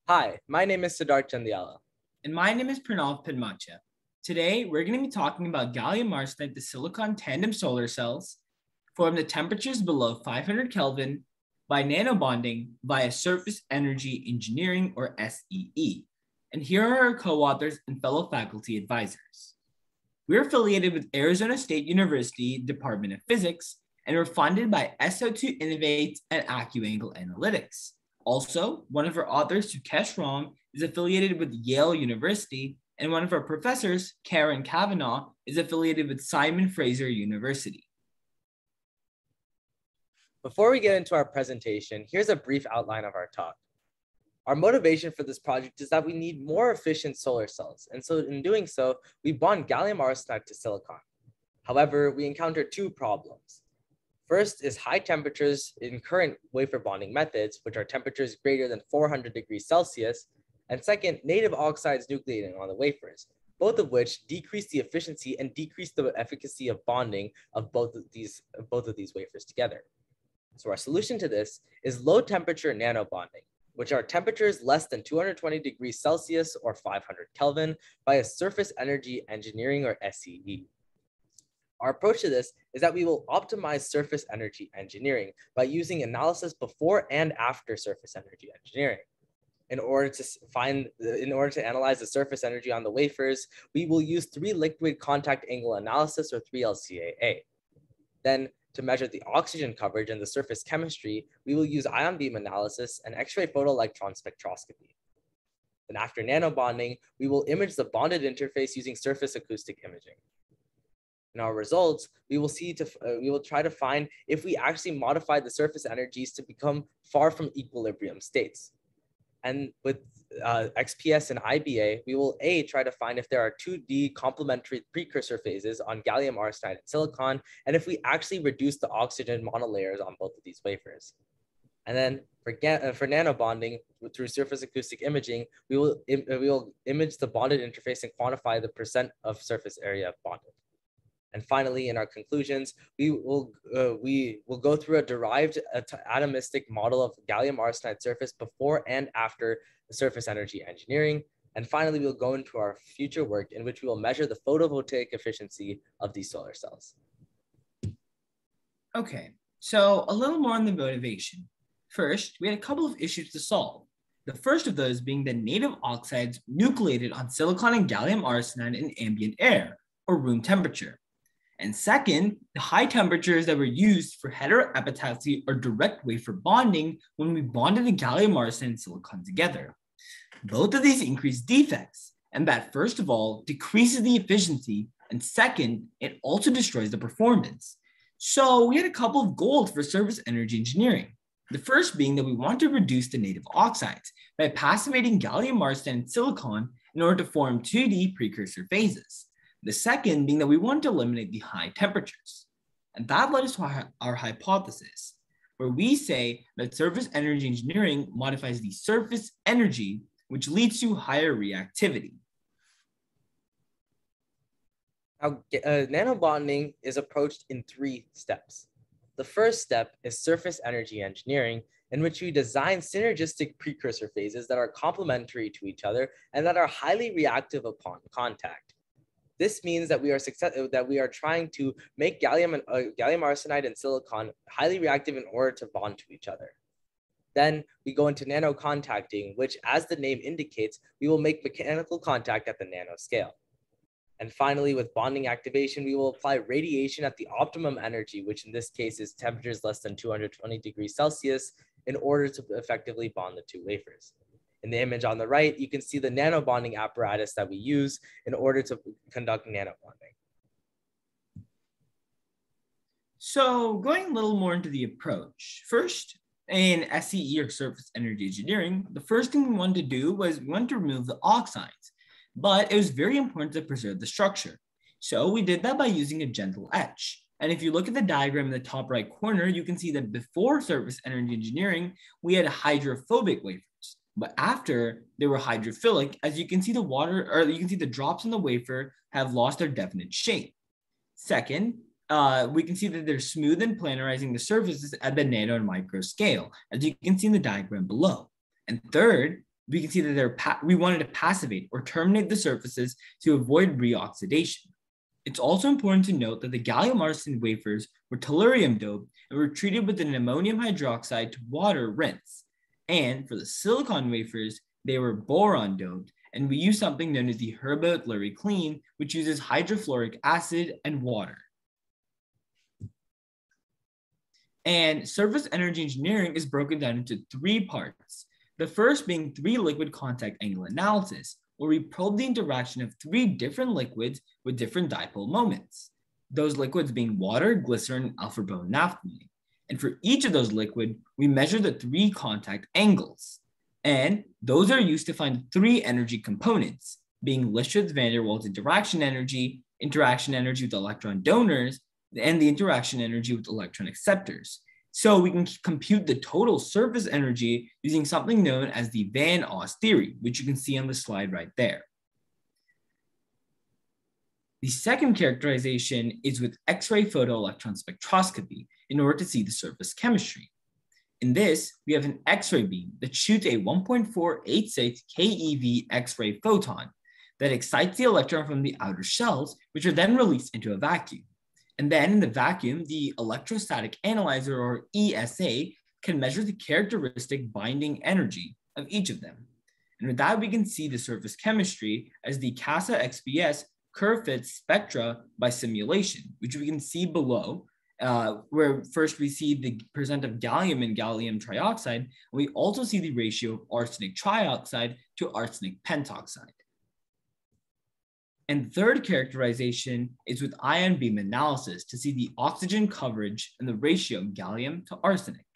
Hi, my name is Siddarth Jandhyala. And my name is Pranav Penmatcha. Today, we're going to be talking about gallium arsenide to silicon tandem solar cells formed at temperatures below 500 Kelvin by nano-bonding via surface energy engineering, or SEE. And here are our co-authors and fellow faculty advisors. We're affiliated with Arizona State University Department of Physics, and we're funded by SO2 Innovate and AccuAngle Analytics. Also, one of our authors, Sukesh Ram, is affiliated with Yale University, and one of our professors, Karen Kavanagh, is affiliated with Simon Fraser University. Before we get into our presentation, here's a brief outline of our talk. Our motivation for this project is that we need more efficient solar cells, and so in doing so, we bond gallium arsenide to silicon. However, we encounter two problems. First is high temperatures in current wafer bonding methods, which are temperatures greater than 400 degrees Celsius, and second, native oxides nucleating on the wafers, both of which decrease the efficiency and decrease the efficacy of bonding of both of these wafers together. So our solution to this is low temperature nano bonding, which are temperatures less than 220 degrees Celsius or 500 Kelvin by a surface energy engineering, or SEE. Our approach to this is that we will optimize surface energy engineering by using analysis before and after surface energy engineering. In order to analyze the surface energy on the wafers, we will use 3 liquid contact angle analysis, or 3-LCAA. Then, to measure the oxygen coverage and the surface chemistry, we will use ion beam analysis and X-ray photoelectron spectroscopy. Then after nanobonding, we will image the bonded interface using surface acoustic imaging. In our results, we will try to find if we actually modify the surface energies to become far from equilibrium states. And with XPS and IBA, we will try to find if there are 2D complementary precursor phases on gallium arsenide and silicon, and if we actually reduce the oxygen monolayers on both of these wafers. And then for nanobonding through surface acoustic imaging, we will image the bonded interface and quantify the percent of surface area bonded. And finally, in our conclusions, we will go through a derived atomistic model of gallium arsenide surface before and after the surface energy engineering. And finally, we'll go into our future work in which we will measure the photovoltaic efficiency of these solar cells. Okay, so a little more on the motivation. First, we had a couple of issues to solve. The first of those being the native oxides nucleated on silicon and gallium arsenide in ambient air, or room temperature. And second, the high temperatures that were used for heteroepitaxy or direct wafer bonding when we bonded the gallium arsenide and silicon together. Both of these increase defects, and that first of all decreases the efficiency, and second, it also destroys the performance. So we had a couple of goals for surface energy engineering. The first being that we want to reduce the native oxides by passivating gallium arsenide and silicon in order to form 2D precursor phases. The second being that we want to eliminate the high temperatures. And that led us to our hypothesis, where we say that surface energy engineering modifies the surface energy, which leads to higher reactivity. Now, nanobonding is approached in 3 steps. The first step is surface energy engineering, in which we design synergistic precursor phases that are complementary to each other and that are highly reactive upon contact. This means that we are trying to make gallium arsenide and silicon highly reactive in order to bond to each other. Then we go into nano contacting, which, as the name indicates, we will make mechanical contact at the nano scale. And finally, with bonding activation, we will apply radiation at the optimum energy, which in this case is temperatures less than 220 degrees Celsius, in order to effectively bond the 2 wafers. In the image on the right, you can see the nano-bonding apparatus that we use in order to conduct nano-bonding. So going a little more into the approach. First, in SEE, or surface energy engineering, the first thing we wanted to do was we wanted to remove the oxides, but it was very important to preserve the structure. So we did that by using a gentle etch. And if you look at the diagram in the top right corner, you can see that before surface energy engineering, we had hydrophobic wafers. But after, they were hydrophilic, as you can see the drops in the wafer have lost their definite shape. Second, we can see that they're smooth and planarizing the surfaces at the nano and micro scale, as you can see in the diagram below. And third, we can see that we wanted to passivate or terminate the surfaces to avoid reoxidation. It's also important to note that the gallium arsenide wafers were tellurium doped and were treated with an ammonium hydroxide to water rinse. And for the silicon wafers, they were boron doped, and we used something known as the Herbots slurry clean, which uses hydrofluoric acid and water. And surface energy engineering is broken down into 3 parts. The first being 3 liquid contact angle analysis, where we probe the interaction of 3 different liquids with different dipole moments. Those liquids being water, glycerin, alpha-boron, and naphthalene. And for each of those liquids, we measure the 3 contact angles. And those are used to find 3 energy components, being Lipschitz-van der Waals interaction energy with electron donors, and the interaction energy with electron acceptors. So we can compute the total surface energy using something known as the Van Oss theory, which you can see on the slide right there. The second characterization is with X-ray photoelectron spectroscopy in order to see the surface chemistry. In this, we have an X-ray beam that shoots a 1.486 keV X-ray photon that excites the electron from the outer shells, which are then released into a vacuum. And then in the vacuum, the electrostatic analyzer, or ESA, can measure the characteristic binding energy of each of them. And with that, we can see the surface chemistry as the CASA XPS curve fits spectra by simulation, which we can see below, where first we see the percent of gallium in gallium trioxide, and we also see the ratio of arsenic trioxide to arsenic pentoxide. And third characterization is with ion beam analysis to see the oxygen coverage and the ratio of gallium to arsenic.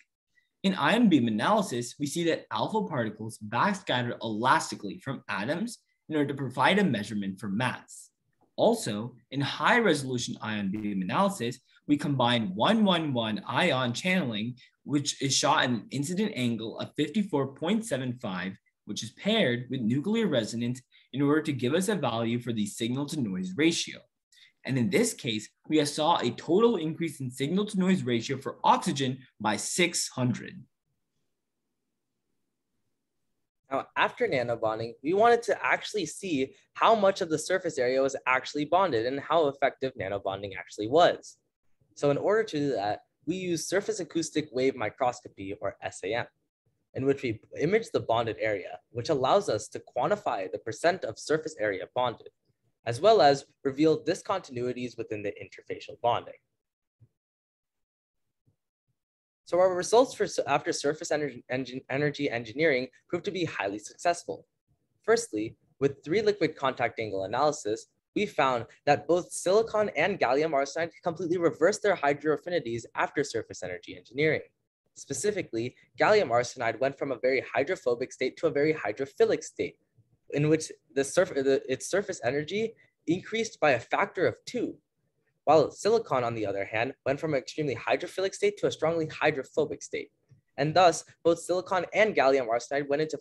In ion beam analysis, we see that alpha particles backscatter elastically from atoms in order to provide a measurement for mass. Also, in high resolution ion beam analysis, we combine 111 ion channeling, which is shot at an incident angle of 54.75, which is paired with nuclear resonance in order to give us a value for the signal to noise ratio. And in this case, we saw a total increase in signal to noise ratio for oxygen by 600. Now, after nanobonding, we wanted to actually see how much of the surface area was actually bonded and how effective nanobonding actually was. So in order to do that, we use surface acoustic wave microscopy, or SAM, in which we image the bonded area, which allows us to quantify the percent of surface area bonded, as well as reveal discontinuities within the interfacial bonding. So our results after surface energy engineering proved to be highly successful. Firstly, with 3 liquid contact angle analysis, we found that both silicon and gallium arsenide completely reversed their hydroaffinities after surface energy engineering. Specifically, gallium arsenide went from a very hydrophobic state to a very hydrophilic state, in which its surface energy increased by a factor of 2, while silicon, on the other hand, went from an extremely hydrophilic state to a strongly hydrophobic state. And thus, both silicon and gallium arsenide went into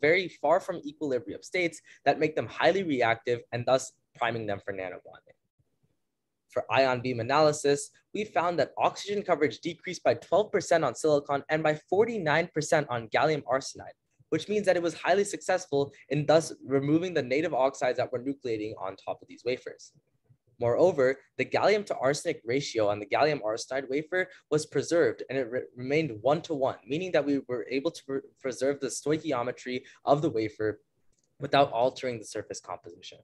very far from equilibrium states that make them highly reactive and thus priming them for nanobonding. For ion beam analysis, we found that oxygen coverage decreased by 12% on silicon and by 49% on gallium arsenide, which means that it was highly successful in thus removing the native oxides that were nucleating on top of these wafers. Moreover, the gallium to arsenic ratio on the gallium arsenide wafer was preserved, and it remained 1:1, meaning that we were able to preserve the stoichiometry of the wafer without altering the surface composition.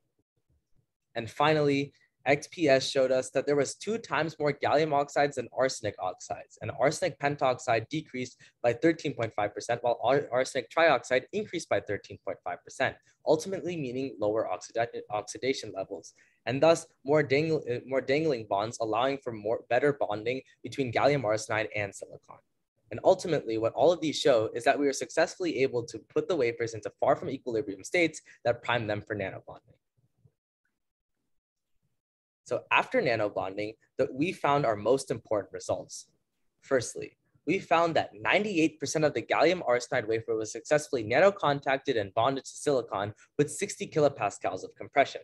And finally, XPS showed us that there was 2 times more gallium oxides than arsenic oxides, and arsenic pentoxide decreased by 13.5%, while arsenic trioxide increased by 13.5%, ultimately meaning lower oxidation levels, and thus more dangling bonds, allowing for better bonding between gallium arsenide and silicon. And ultimately, what all of these show is that we were successfully able to put the wafers into far from equilibrium states that prime them for nanobonding. So after nanobonding, we found our most important results. Firstly, we found that 98% of the gallium arsenide wafer was successfully nanocontacted and bonded to silicon with 60 kilopascals of compression.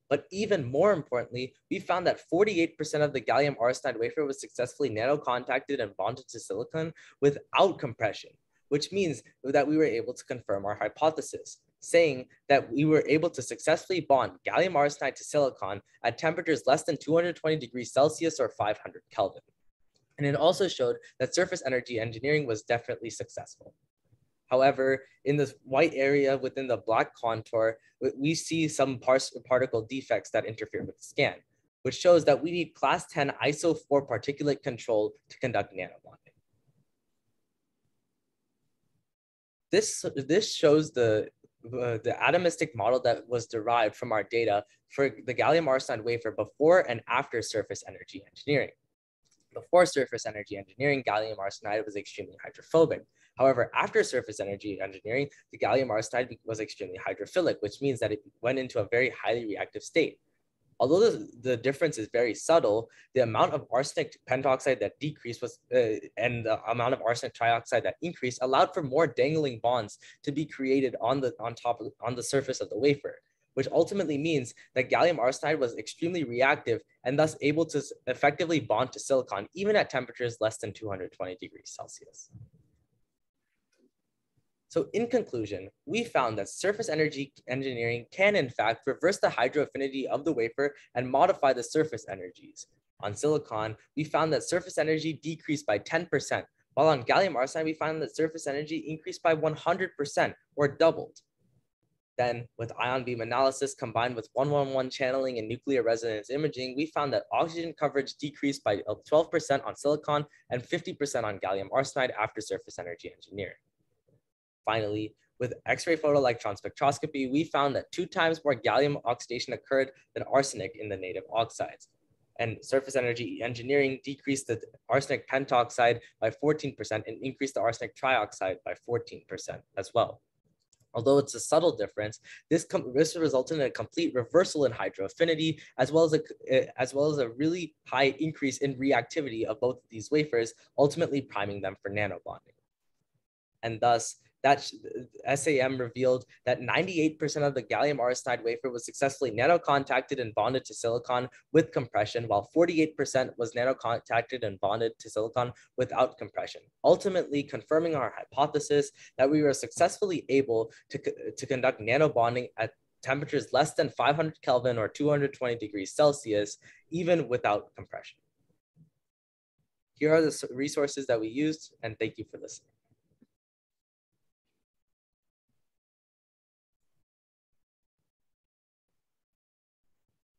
But even more importantly, we found that 48% of the gallium arsenide wafer was successfully nanocontacted and bonded to silicon without compression, which means that we were able to confirm our hypothesis, saying that we were able to successfully bond gallium arsenide to silicon at temperatures less than 220 degrees Celsius or 500 Kelvin. And it also showed that surface energy engineering was definitely successful. However, in this white area within the black contour, we see some particle defects that interfere with the scan, which shows that we need class 10 ISO 4 particulate control to conduct nanobonding. This shows the atomistic model that was derived from our data for the gallium arsenide wafer before and after surface energy engineering. Before surface energy engineering, gallium arsenide was extremely hydrophobic. However, after surface energy engineering, the gallium arsenide was extremely hydrophilic, which means that it went into a very highly reactive state. Although the difference is very subtle, the amount of arsenic pentoxide that decreased and the amount of arsenic trioxide that increased allowed for more dangling bonds to be created on the surface of the wafer, which ultimately means that gallium arsenide was extremely reactive and thus able to effectively bond to silicon even at temperatures less than 220 degrees Celsius. So in conclusion, we found that surface energy engineering can in fact reverse the hydroaffinity of the wafer and modify the surface energies. On silicon, we found that surface energy decreased by 10%, while on gallium arsenide, we found that surface energy increased by 100% or doubled. Then with ion beam analysis combined with 111 channeling and nuclear resonance imaging, we found that oxygen coverage decreased by 12% on silicon and 50% on gallium arsenide after surface energy engineering. Finally, with X-ray photoelectron spectroscopy, we found that 2 times more gallium oxidation occurred than arsenic in the native oxides. And surface energy engineering decreased the arsenic pentoxide by 14% and increased the arsenic trioxide by 14% as well. Although it's a subtle difference, this resulted in a complete reversal in hydroaffinity, as well as a really high increase in reactivity of both of these wafers, ultimately priming them for nanobonding. And thus, that SAM revealed that 98% of the gallium arsenide wafer was successfully nanocontacted and bonded to silicon with compression, while 48% was nanocontacted and bonded to silicon without compression, ultimately confirming our hypothesis that we were successfully able to conduct nanobonding at temperatures less than 500 Kelvin or 220 degrees Celsius, even without compression. Here are the resources that we used, and thank you for listening.